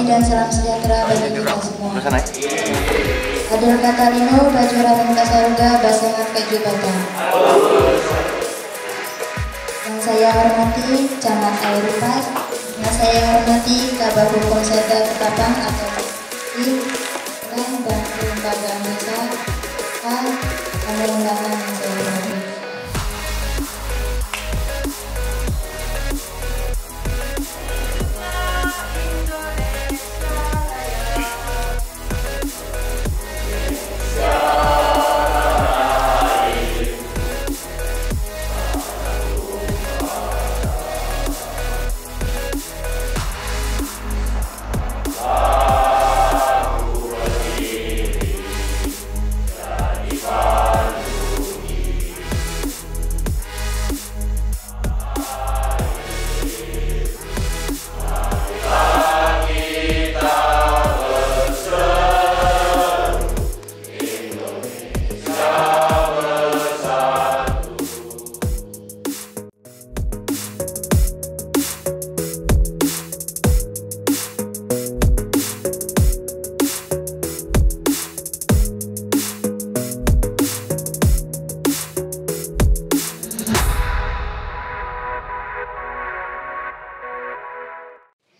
dan salam sejahtera bagi kita semua. Adil Katalino, Baju Raden Kasaruga, Basengat Keju Batang. Yang saya hormati Camat Airupas, yang saya hormati Kabag Hukum Seta Ketapang atau di dan Kelembagaan Desa, kami undangan yang saya hormati.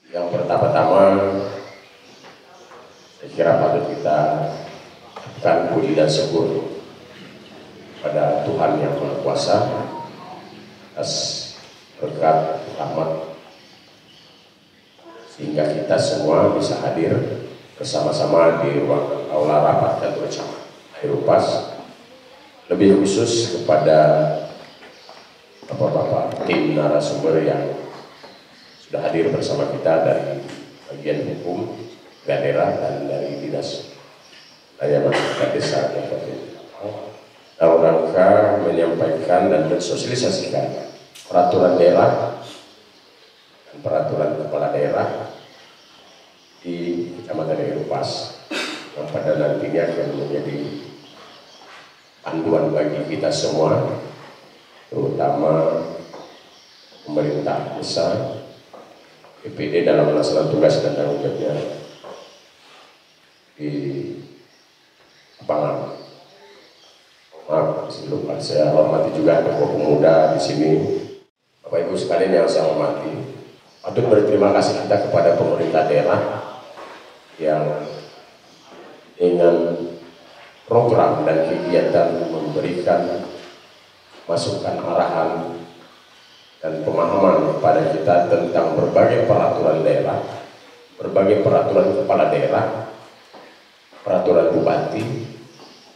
Yang pertama-tama, saya kira patut kita akan puji dan syukur pada Tuhan Yang Maha Kuasa atas berkat rahmat sehingga kita semua bisa hadir bersama-sama di ruang aula rapat kantor Camat Airupas. Lebih khusus kepada bapak-bapak tim narasumber yang sudah hadir bersama kita dari bagian hukum daerah dan dari dinas layanan desa dalam rangka menyampaikan dan mensosialisasikan peraturan daerah dan peraturan kepala daerah di Kecamatan Airupas yang pada nantinya akan menjadi panduan bagi kita semua, terutama pemerintah desa, BPD dalam melaksanakan tugas dan tanggung jawabnya di lapangan. Maaf, lupa. Saya hormati juga tokoh pemuda di sini, Bapak Ibu sekalian yang saya hormati. Patut berterima kasih kita kepada pemerintah daerah yang dengan program dan kegiatan memberikan masukan arahan dan pemahaman kepada kita tentang berbagai peraturan daerah, berbagai peraturan kepala daerah, peraturan bupati,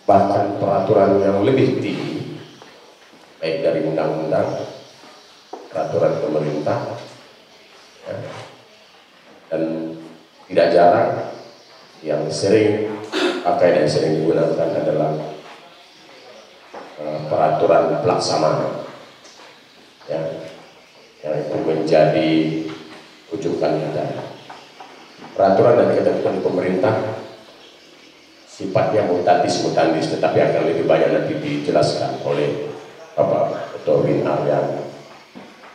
bahkan peraturan yang lebih tinggi, baik dari undang-undang, peraturan pemerintah, ya. Dan tidak jarang yang sering pakai dan sering digunakan adalah peraturan pelaksana, ya, yang itu menjadi rujukan kita. Peraturan dan ketentuan pemerintah sifatnya mutandis, tetapi akan lebih banyak nanti dijelaskan oleh Bapak Ketua Win Aryan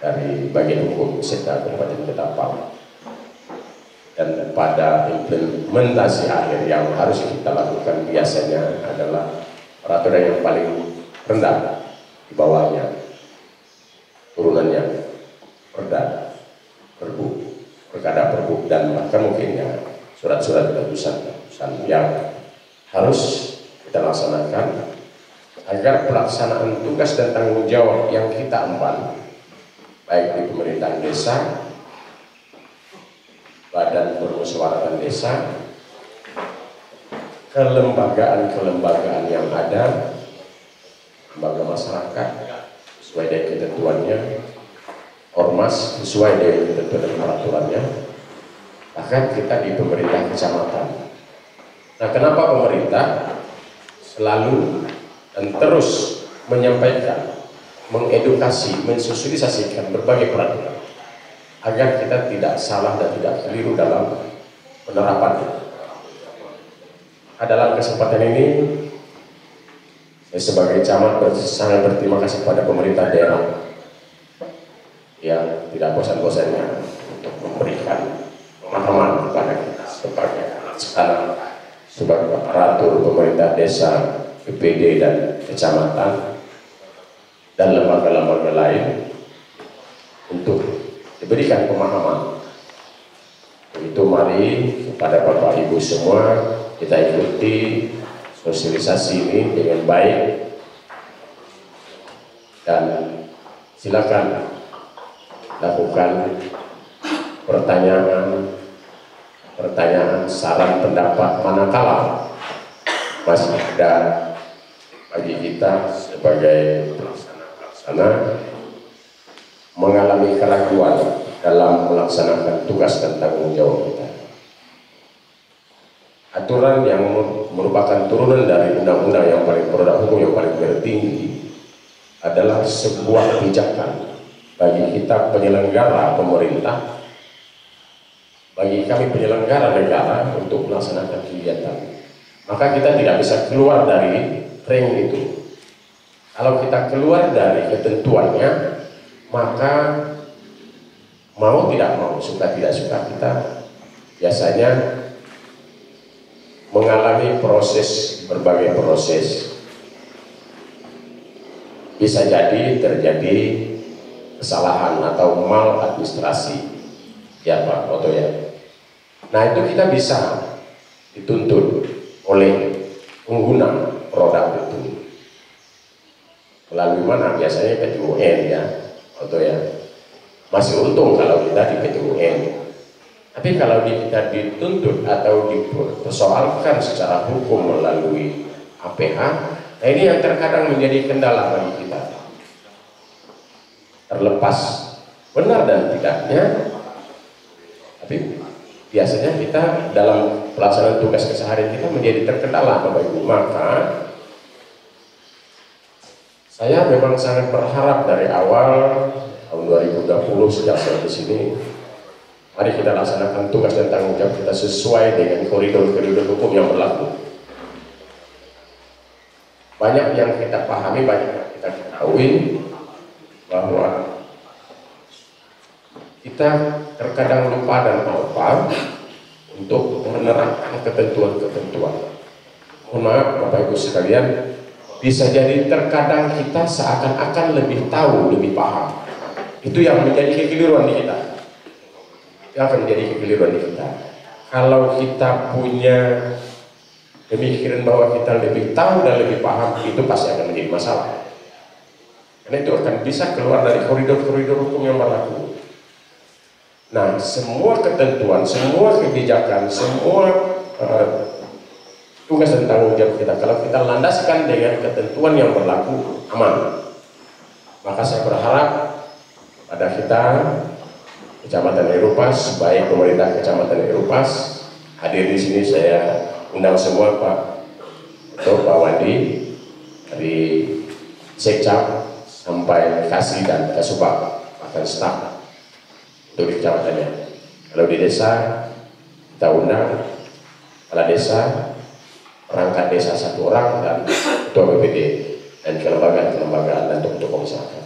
dari bagian hukum Seta Kabupaten Ketapang. Dan pada implementasi akhir yang harus kita lakukan biasanya adalah peraturan yang paling rendah, di bawahnya turunannya perda, perbu, perkada, perbu, dan bahkan mungkin ya surat-surat keputusan yang harus kita laksanakan agar pelaksanaan tugas dan tanggung jawab yang kita emban baik di pemerintahan desa, badan permusyawaratan desa, kelembagaan yang ada, lembaga masyarakat sesuai dengan ketentuannya, ormas sesuai dengan ketentuan dan peraturannya, bahkan kita di pemerintah kecamatan. Nah, kenapa pemerintah selalu dan terus menyampaikan, mengedukasi, mensosialisasikan berbagai peraturan agar kita tidak salah dan tidak keliru dalam penerapannya. Dalam kesempatan ini saya sebagai camat sangat berterima kasih kepada pemerintah daerah yang tidak bosan-bosannya untuk memberikan pemahaman kepada kita. sebagai sebagai aparatur pemerintah desa, BPD dan kecamatan dan lembaga-lembaga lain untuk diberikan pemahaman. Itu mari kepada Bapak Ibu semua kita ikuti sosialisasi ini dengan baik dan silakan lakukan pertanyaan, saran, pendapat manakala masih ada bagi kita sebagai pelaksana mengalami keraguan dalam melaksanakan tugas dan tanggung jawab kita. Aturan yang merupakan turunan dari undang-undang yang paling produk hukum yang paling tertinggi adalah sebuah kebijakan bagi kita penyelenggara pemerintah, bagi kami penyelenggara negara untuk melaksanakan kegiatan. Maka kita tidak bisa keluar dari ring itu. Kalau kita keluar dari ketentuannya, maka mau tidak mau, suka tidak suka, kita biasanya mengalami berbagai proses. Bisa jadi terjadi kesalahan atau maladministrasi, ya Pak Oto ya. Nah itu kita bisa dituntut oleh pengguna produk itu. Melalui mana? Biasanya PT UN ya, Oto ya. Masih untung kalau kita di PT UN. Tapi kalau kita dituntut atau dipersoalkan secara hukum melalui APH, nah ini yang terkadang menjadi kendala bagi kita. Terlepas benar dan tidaknya, tapi biasanya kita dalam pelaksanaan tugas keseharian kita menjadi terkendala, Bapak Ibu. Maka saya memang sangat berharap dari awal tahun 2020 sejak saya di sini, mari kita laksanakan tugas dan tanggung jawab kita sesuai dengan koridor-koridor hukum yang berlaku. Banyak yang kita pahami, banyak yang kita ketahui bahwa kita terkadang lupa dan lupa untuk menerapkan ketentuan-ketentuan. Mohon maaf Bapak Ibu sekalian, bisa jadi terkadang kita seakan-akan lebih tahu, lebih paham. Itu yang menjadi kekeliruan di kita. Itu akan menjadi kekeliruan di kita. Kalau kita punya pemikiran bahwa kita lebih tahu dan lebih paham, itu pasti akan menjadi masalah. Karena itu akan bisa keluar dari koridor-koridor hukum yang berlaku. Nah, semua ketentuan, semua kebijakan, semua tugas dan tanggung jawab kita, kalau kita landaskan dengan ketentuan yang berlaku, aman. Maka saya berharap pada kita, Kecamatan Erupas, baik pemerintah Kecamatan Erupas, hadir di sini saya undang semua Pak Oto, Pak Wandi, dari Sekcap sampai Kasih dan Kasubag, bahkan staf untuk di kecamatannya. Kalau di desa kita undang kepala desa, perangkat desa 1 orang dan ketua BPD dan kelembagaan-kelembagaan dan tokoh-tokoh masyarakat.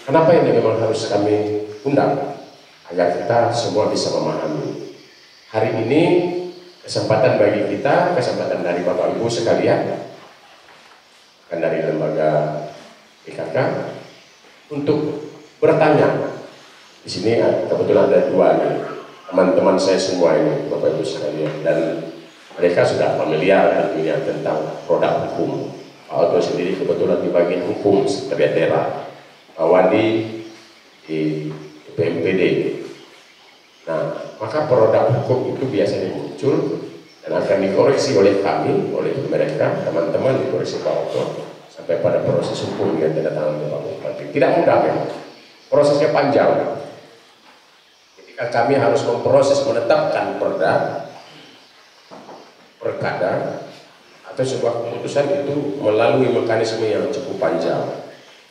Kenapa ini memang harus kami undang? Agar kita semua bisa memahami. Hari ini kesempatan bagi kita, kesempatan dari Bapak Ibu sekalian, dan dari lembaga PKK untuk bertanya. Di sini kebetulan ada 2 nih, teman-teman saya semua ini, Bapak Ibu sekalian, dan mereka sudah familiar tentunya tentang produk hukum. Pak Oto sendiri kebetulan di bagian hukum sekretariat, Pak Wandi di PMPD. Nah, maka produk hukum itu biasanya muncul dan akan dikoreksi oleh kami, oleh mereka, teman-teman, dikoreksi Pak Oto sampai pada proses hukum yang tanda tangan Pak Bupati. Tidak mudah memang, prosesnya panjang. Ketika kami harus memproses, menetapkan perkada atau sebuah keputusan itu melalui mekanisme yang cukup panjang.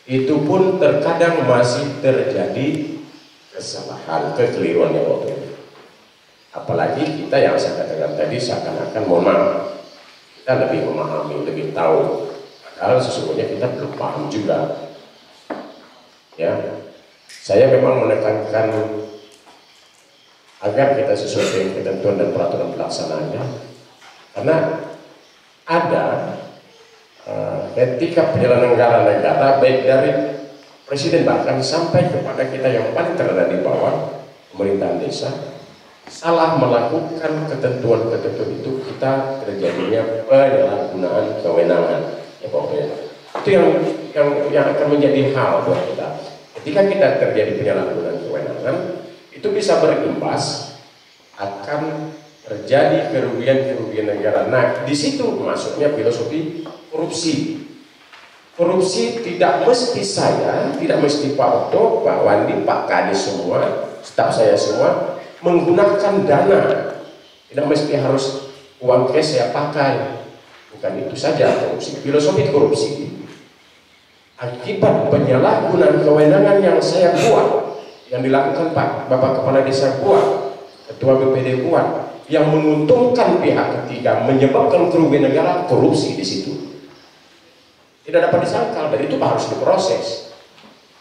Itu pun terkadang masih terjadi kesalahan, kekeliruan yang waktu itu. Apalagi kita yang saya katakan tadi seakan-akan mohon maaf, kita lebih memahami, lebih tahu, padahal sesungguhnya kita belum paham juga. Ya, saya memang menekankan agar kita sesuai dengan ketentuan dan peraturan pelaksanaannya. Karena ada ketika penyelenggara negara, baik dari presiden bahkan sampai kepada kita yang paling terendah di bawah, pemerintahan desa, salah melakukan ketentuan-ketentuan itu, kita terjadinya penyalahgunaan kewenangan. Ya, itu yang akan menjadi hal buat kita. Ketika kita terjadi penyalahgunaan kewenangan, itu bisa berimbas akan terjadi kerugian-kerugian negara. Nah, di situ masuknya filosofi korupsi. Korupsi tidak mesti saya, tidak mesti Pak Otto, Pak Wandi, Pak Kades semua, staf saya semua menggunakan dana. Tidak mesti harus uang cash saya pakai. Bukan itu saja korupsi. Filosofi korupsi akibat penyalahgunaan kewenangan yang saya buat, yang dilakukan Bapak Kepala Desa buat, Ketua BPD buat, yang menguntungkan pihak ketiga, menyebabkan kerugian negara, korupsi di situ. Tidak dapat disangkal, dan itu harus diproses.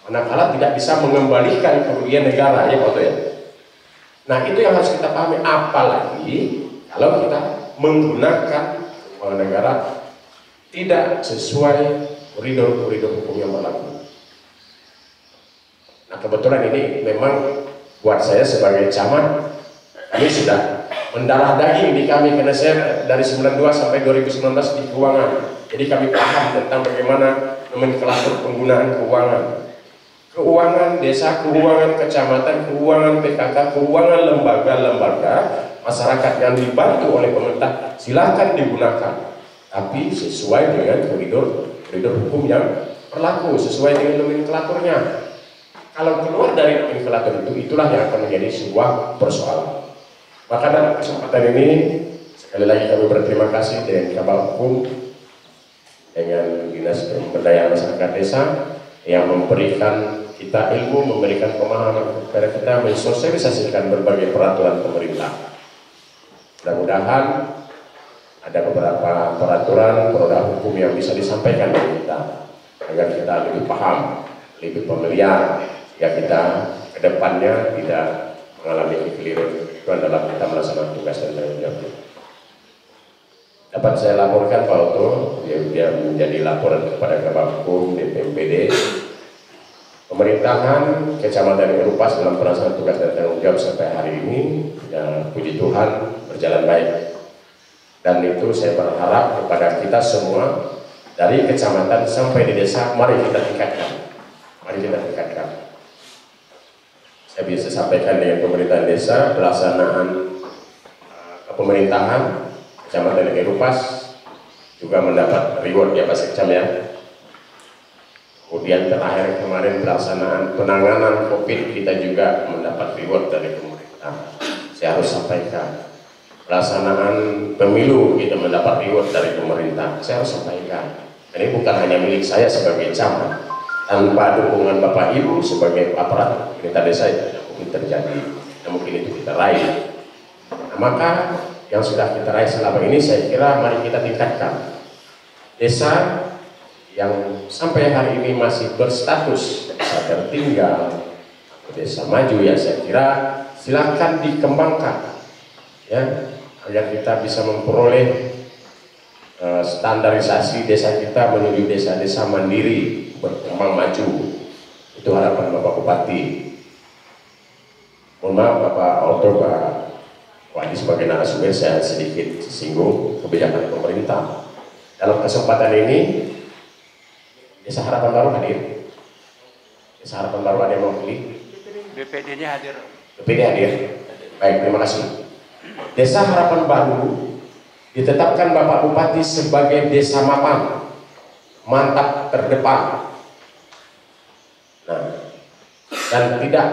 Manakala tidak bisa mengembalikan kerugian negara, ya Pak ya. Nah, itu yang harus kita pahami, apalagi kalau kita menggunakan uang negara tidak sesuai koridor-koridor hukum yang berlaku. Nah, kebetulan ini memang buat saya sebagai camat, kami sudah mendarah daging di kami, karena saya dari 92 sampai 2019 di keuangan. Jadi kami paham tentang bagaimana nomenklatur penggunaan keuangan. Keuangan desa, keuangan kecamatan, keuangan PKK, keuangan lembaga-lembaga masyarakat yang dibantu oleh pemerintah, silakan digunakan, tapi sesuai dengan koridor hukum yang berlaku, sesuai dengan nomenklaturnya. Kalau keluar dari nomenklatur itu, itulah yang akan menjadi sebuah persoalan. Maka dalam kesempatan ini, sekali lagi kami berterima kasih dengan Kabak Hukum, dengan Dinas Pemberdayaan Masyarakat Desa yang memberikan kita ilmu, memberikan pemahaman kepada kita, mensosialisasikan berbagai peraturan pemerintah. Mudah-mudahan ada beberapa peraturan, produk hukum yang bisa disampaikan kepada kita, agar kita lebih paham, lebih familiar, ya kita ke depannya tidak mengalami kekeliruan dalam kita melaksanakan tugas dan tanggung jawab. Dapat saya laporkan Pak Otto, dia menjadi laporan kepada Kabak Hukum DPMPD, pemerintahan Kecamatan Erupas dalam pelaksanaan tugas dan tanggung jawab sampai hari ini, ya, puji Tuhan berjalan baik. Dan itu saya berharap kepada kita semua, dari kecamatan sampai di desa, mari kita tingkatkan. Mari kita tingkatkan. Saya bisa sampaikan dengan pemerintahan desa, pelaksanaan pemerintahan Kecamatan Erupas juga mendapat reward ya Pak Sekcam ya. Kemudian terakhir kemarin pelaksanaan penanganan COVID, kita juga mendapat reward dari pemerintah. Saya harus sampaikan. Pelaksanaan pemilu kita mendapat reward dari pemerintah. Saya harus sampaikan. Ini bukan hanya milik saya sebagai camat. Tanpa dukungan Bapak Ibu sebagai aparat pemerintah desa itu tidak mungkin terjadi. Tidak mungkin itu kita raih. Nah, maka yang sudah kita raih selama ini, saya kira mari kita tingkatkan. Desa yang sampai hari ini masih berstatus desa tertinggal, desa maju, ya saya kira silakan dikembangkan, ya, agar kita bisa memperoleh standarisasi desa kita menuju desa-desa mandiri, berkembang maju. Itu harapan Bapak Bupati. Mohon maaf Bapak Otto, Pak Wadi sebagai narasumber, saya sedikit singgung kebijakan pemerintah. Dalam kesempatan ini, Desa Harapan Baru hadir. Desa Harapan Baru ada yang mau pilih? BPD-nya hadir. BPD hadir. Baik, terima kasih. Desa Harapan Baru ditetapkan Bapak Bupati sebagai desa mapan, mantap terdepan. Nah, dan tidak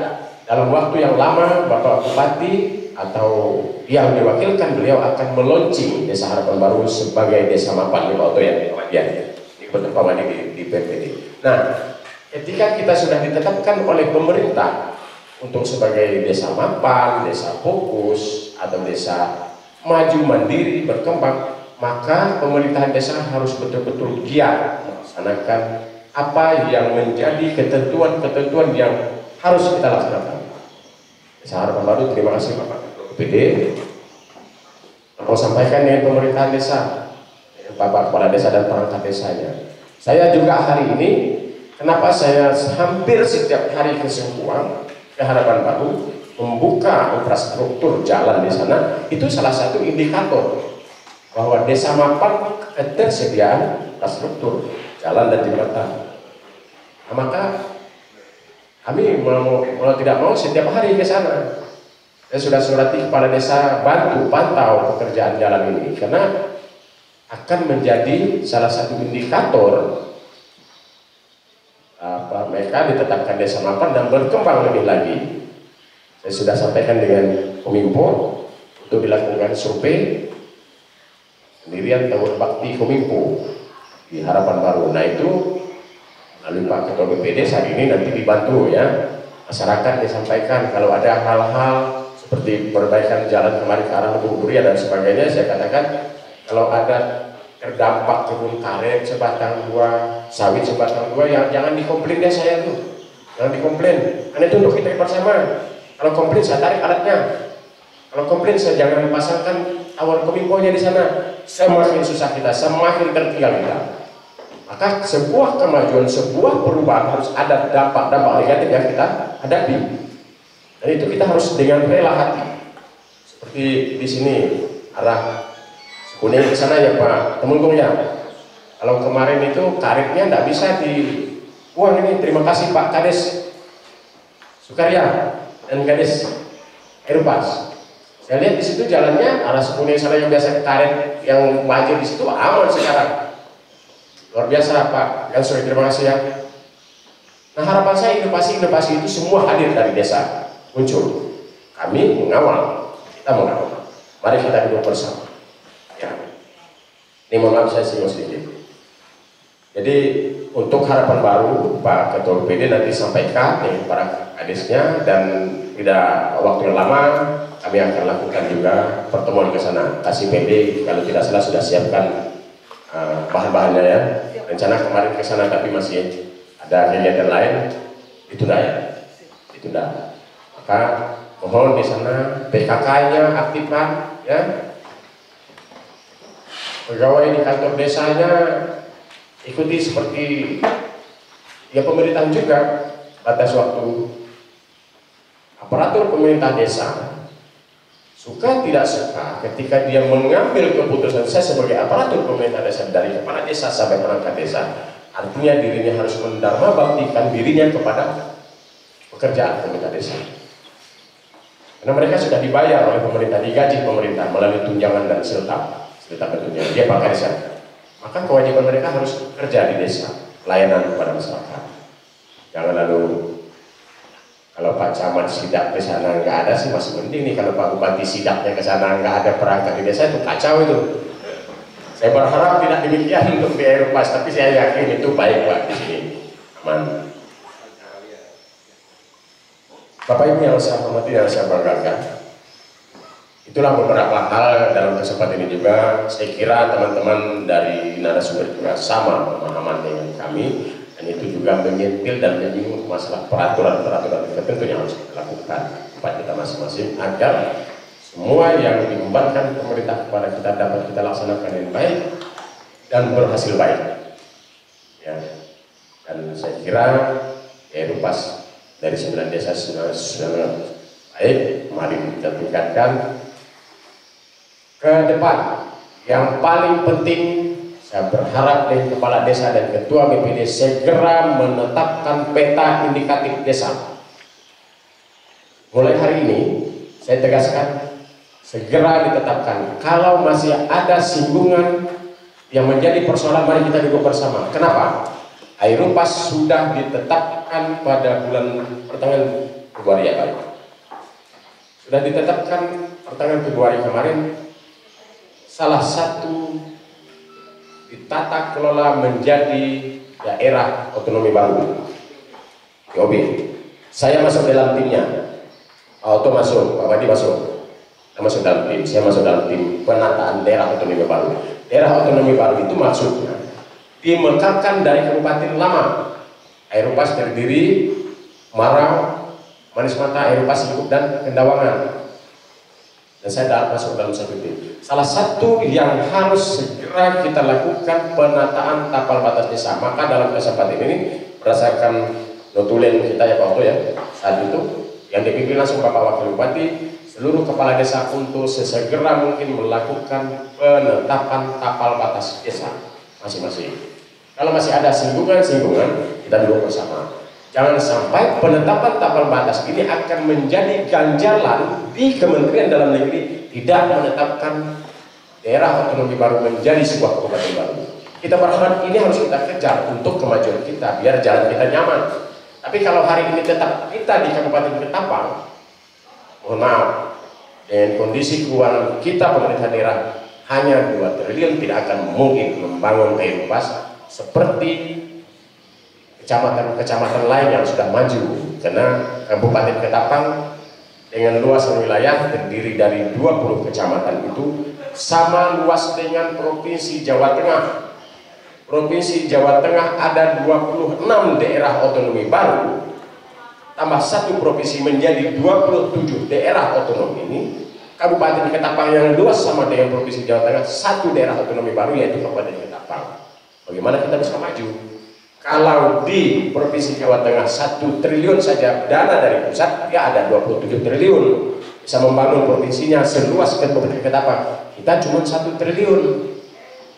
dalam waktu yang lama Bapak Bupati atau yang diwakilkan beliau akan meluncing Desa Harapan Baru sebagai desa mapan, Pak Otto ya, ini pertemuan di BPD. Nah, ketika kita sudah ditetapkan oleh pemerintah untuk sebagai desa mapan, desa fokus, atau desa maju mandiri berkembang, maka pemerintahan desa harus betul-betul giat melaksanakan apa yang menjadi ketentuan-ketentuan yang harus kita laksanakan. Desa Harapan Baru, terima kasih Bapak PD. Mau sampaikan dengan pemerintahan desa, Bapak Kepala Desa dan perangkat desanya. Saya juga hari ini, kenapa saya hampir setiap hari ke Sengkuang, ke Harapan Baru, membuka infrastruktur jalan di sana, itu salah satu indikator bahwa desa mapan ketersediaan infrastruktur jalan dan jembatan. Nah, maka kami mau tidak mau setiap hari ke sana. Saya sudah surati kepala desa bantu pantau pekerjaan jalan ini karena akan menjadi salah satu indikator mereka ditetapkan desa mapan dan berkembang lebih lagi. Saya sudah sampaikan dengan Kominfo untuk dilakukan survei pendirian tahun bakti Kominfo di Harapan Baru. Nah itu melalui Pak Ketua BPD saat ini nanti dibantu ya masyarakat disampaikan kalau ada hal-hal seperti perbaikan jalan kemarin ke arah Buburia dan sebagainya. Saya katakan kalau ada terdampak kebun karet sebatang dua, sawit sebatang dua, yang jangan dikomplain deh saya tuh, jangan dikomplain. Karena itu untuk kita bersama. Kalau komplain saya tarik alatnya. Kalau komplain saya jangan pasangkan awal Kominfo-nya di sana. Semakin susah kita, semakin tertinggal kita. Maka sebuah kemajuan, sebuah perubahan harus ada dampak-dampak negatif yang kita hadapi. Dan itu kita harus dengan rela hati. Seperti di sini arah Kuning ke sana ya Pak Temenggung ya. Kalau kemarin itu karetnya tidak bisa dibuang ini. Terima kasih Pak Kades Sukarya dan Kades Erupas. Saya lihat di situ jalannya arah Kuning sana yang biasa karet yang banjir di situ aman sekarang. Luar biasa Pak. Yang sorry, terima kasih ya. Nah harapan saya inovasi itu semua hadir dari desa muncul. Kami mengawal, kita mengawal. Mari kita duduk bersama. Ya. Ini mohon maaf saya singgung sedikit. Jadi untuk Harapan Baru Pak Ketua BPD nanti sampaikan dengan para kadesnya dan tidak waktu yang lama kami akan lakukan juga pertemuan ke sana. Kasih PD kalau tidak salah sudah siapkan bahan-bahannya ya. Rencana kemarin ke sana tapi masih ada kegiatan lain, ditunda ya, ditunda. Maka mohon di sana PKK-nya aktifkan ya. Pegawai di kantor desanya ikuti seperti ya pemerintahan juga, batas waktu. Aparatur pemerintah desa suka tidak suka ketika dia mengambil keputusan, saya sebagai aparatur pemerintah desa dari kepala desa sampai perangkat desa, artinya dirinya harus mendharma baktikan dirinya kepada pekerjaan pemerintah desa. Karena mereka sudah dibayar oleh pemerintah, digaji pemerintah melalui tunjangan dan siltap bertunjangan, dia pakai desa. Maka kewajiban mereka harus kerja di desa, pelayanan kepada masyarakat. Jangan lalu kalau Pak Camat sidak ke sana nggak ada sih masih mending nih. Kalau Pak Bupati sidaknya ke sana nggak ada perangkat di desa, itu kacau itu. Saya berharap tidak demikian untuk di Eropa, tapi saya yakin itu baik Pak di sini, aman. Bapak Ibu yang saya hormati dan saya banggakan, itulah beberapa hal dalam kesempatan ini juga. Saya kira teman-teman dari narasumber juga sama pemahaman dengan kami. Dan itu juga menyentil dan menyinggung masalah peraturan-peraturan tertentu yang harus kita lakukan kepada kita masing-masing agar semua yang diembankan pemerintah kepada kita dapat kita laksanakan dengan baik dan berhasil baik. Ya. Dan saya kira Erupas dari 9 desa sudah baik. Mari kita tingkatkan ke depan. Yang paling penting, saya berharap dari Kepala Desa dan Ketua BPD segera menetapkan peta indikatif desa. Mulai hari ini, saya tegaskan, segera ditetapkan. Kalau masih ada singgungan yang menjadi persoalan, mari kita duduk bersama. Kenapa? Erupas sudah ditetapkan pada bulan pertengahan Februari ya Pak. Sudah ditetapkan pertengahan Februari kemarin. Salah satu ditata kelola menjadi daerah otonomi baru (DOB). Saya masuk dalam timnya. Auto masuk, Pak Wadi masuk. Saya masuk dalam tim. Saya masuk dalam tim penataan daerah otonomi baru. Daerah otonomi baru itu maksudnya dimekarkan dari kabupaten lama. Erupas terdiri Marau, Manis Mata, Aeropas, Lingkup, dan Kendawangan. Dan saya masuk dalam satu tim. Salah satu yang harus segera kita lakukan penataan tapal batas desa. Maka dalam kesempatan ini berdasarkan notulen kita ya Pak Oto ya, saat itu yang dipimpin langsung Bapak Wakil Bupati, seluruh kepala desa untuk sesegera mungkin melakukan penetapan tapal batas desa masing-masing. Kalau masih ada singgungan-singgungan, kita duduk bersama. Jangan sampai penetapan tapal batas ini akan menjadi ganjalan di Kementerian Dalam Negeri tidak menetapkan daerah otonomi baru menjadi sebuah kabupaten baru. Kita berharap ini harus kita kejar untuk kemajuan kita, biar jalan kita nyaman. Tapi kalau hari ini tetap kita di Kabupaten Ketapang, mohon maaf, dengan kondisi keuangan kita pemerintah daerah hanya 2 triliun tidak akan mungkin membangun Aeropas seperti kecamatan-kecamatan lain yang sudah maju, karena Kabupaten Ketapang dengan luas wilayah terdiri dari 20 kecamatan itu sama luas dengan Provinsi Jawa Tengah. Provinsi Jawa Tengah ada 26 daerah otonomi baru, tambah 1 provinsi menjadi 27 daerah otonomi ini. Kabupaten Ketapang yang luas sama dengan Provinsi Jawa Tengah 1 daerah otonomi baru, yaitu Kabupaten Ketapang. Bagaimana kita bisa maju? Kalau di Provinsi Jawa Tengah 1 triliun saja dana dari pusat, ya ada 27 triliun bisa membangun provinsinya seluas Kabupaten Ketapang. Kita cuma 1 triliun,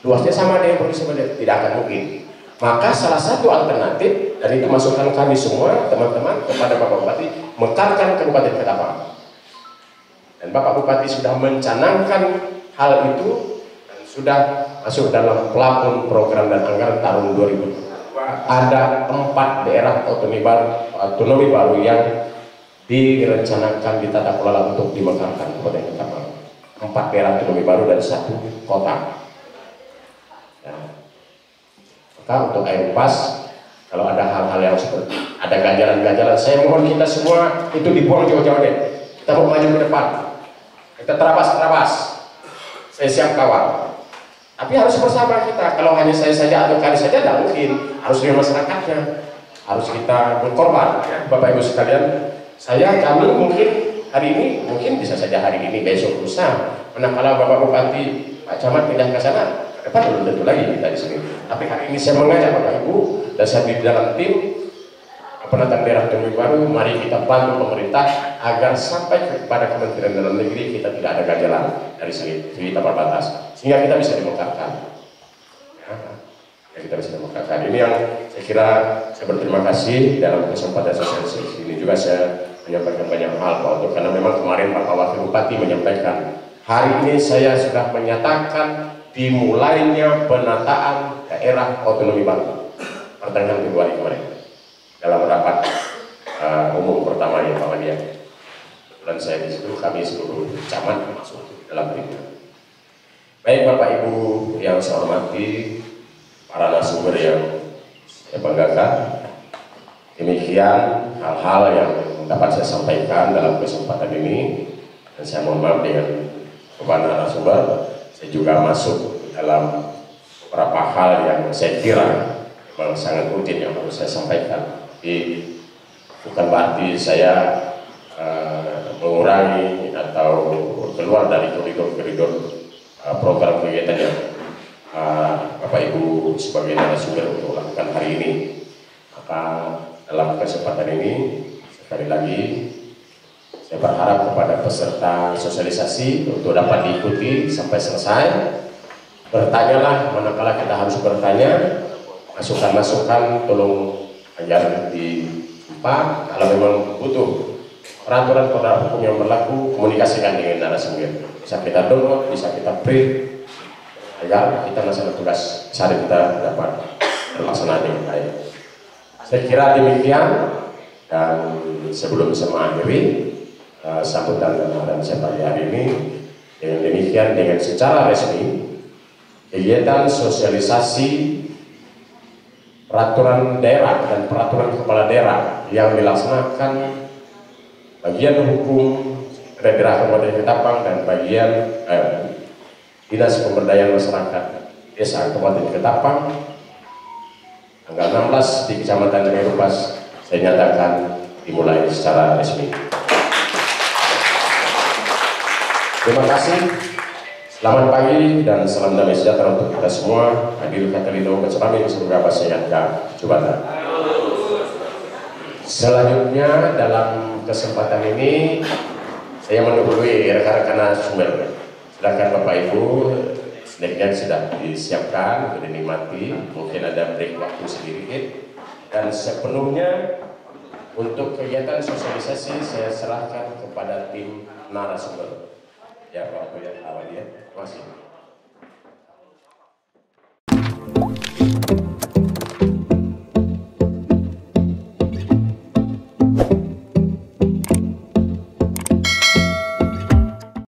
luasnya sama dengan provinsi Jawa, tidak akan mungkin. Maka salah satu alternatif, dan itu masukan kami semua teman-teman kepada Bapak Bupati, mekarkan Kabupaten Ketapang. Dan Bapak Bupati sudah mencanangkan hal itu dan sudah masuk dalam plafon program dan anggaran tahun 2000. Ada 4 daerah otonomi baru yang direncanakan ditata kelola untuk dimekarkan Kabupaten Ketapang. 4 daerah otonomi baru dan 1 kota. Ya. Maka untuk Aeropas, kalau ada hal-hal yang seperti ada ganjalan-ganjalan, saya mohon kita semua itu dibuang jauh-jauh deh. Kita mau maju ke depan. Kita terabas-terabas. Saya siap kawal. Tapi harus bersama kita. Kalau hanya saya saja atau kali saja tidak mungkin. Harus dengan masyarakatnya. Harus kita berkorban. Ya, Bapak Ibu sekalian, kami mungkin hari ini, mungkin bisa saja hari ini, besok lusa. Manakala Bapak Bupati, Pak Camat pindah ke sana, ke depan belum tentu lagi kita di sini. Tapi hari ini saya mengajak Bapak Ibu dan saya di dalam tim penataan daerah otonomi baru, mari kita bantu pemerintah agar sampai kepada Kementerian Dalam Negeri kita tidak ada ganjalan dari segi tapal batas, sehingga kita bisa demokratkan. Ya, kita bisa demokratkan. Ini yang saya kira saya berterima kasih dalam kesempatan sosialisasi ini juga saya menyampaikan banyak hal Pak Oto, karena memang kemarin Bapak Wakil Bupati menyampaikan hari ini saya sudah menyatakan dimulainya penataan daerah otonomi baru pertengahan Februari kemarin dalam rapat umum pertama yang Pak Madia. Dan saya di situ, kami seluruh camat masuk dalam timnya. Baik Bapak Ibu yang saya hormati, para narasumber yang saya banggakan, demikian hal-hal yang dapat saya sampaikan dalam kesempatan ini. Dan saya mohon maaf dengan kepada narasumber, saya juga masuk dalam beberapa hal yang saya kira memang sangat urgent yang harus saya sampaikan. Jadi bukan berarti saya mengurangi atau keluar dari koridor-koridor program kegiatan yang Bapak Ibu sebagai narasumber untuk lakukan hari ini. Maka dalam kesempatan ini sekali lagi saya berharap kepada peserta sosialisasi untuk dapat diikuti sampai selesai. Bertanyalah manakala kita harus bertanya, masukan-masukan tolong ajar di tempat. Kalau memang butuh peraturan hukum yang berlaku, komunikasikan dengan narasumber. Bisa kita download, bisa kita print, agar kita melaksanakan tugas sehari kita dapat terlaksana dengan baik. Saya kira demikian, dan sebelum saya mengakhiri sambutan dan saya pagi hari ini, dengan demikian dengan secara resmi kegiatan sosialisasi peraturan daerah dan peraturan kepala daerah yang dilaksanakan bagian hukum daerah Kabupaten Ketapang dan bagian Dinas Pemberdayaan Masyarakat Desa Kabupaten Ketapang tanggal 16 di Kecamatan Aeropas saya nyatakan dimulai secara resmi. Terima kasih. Selamat pagi dan salam damai sejahtera untuk kita semua. Hadir Katalino Keceramin surga Basayaka Jubatan. Selanjutnya dalam kesempatan ini saya mendahului rekan-rekan narasumber. Silakan Bapak Ibu, snacknya sudah disiapkan untuk dinikmati. Mungkin ada break waktu sedikit. Dan sepenuhnya untuk kegiatan sosialisasi saya serahkan kepada tim narasumber. Ya, Pak ya, awal dia. Terima kasih.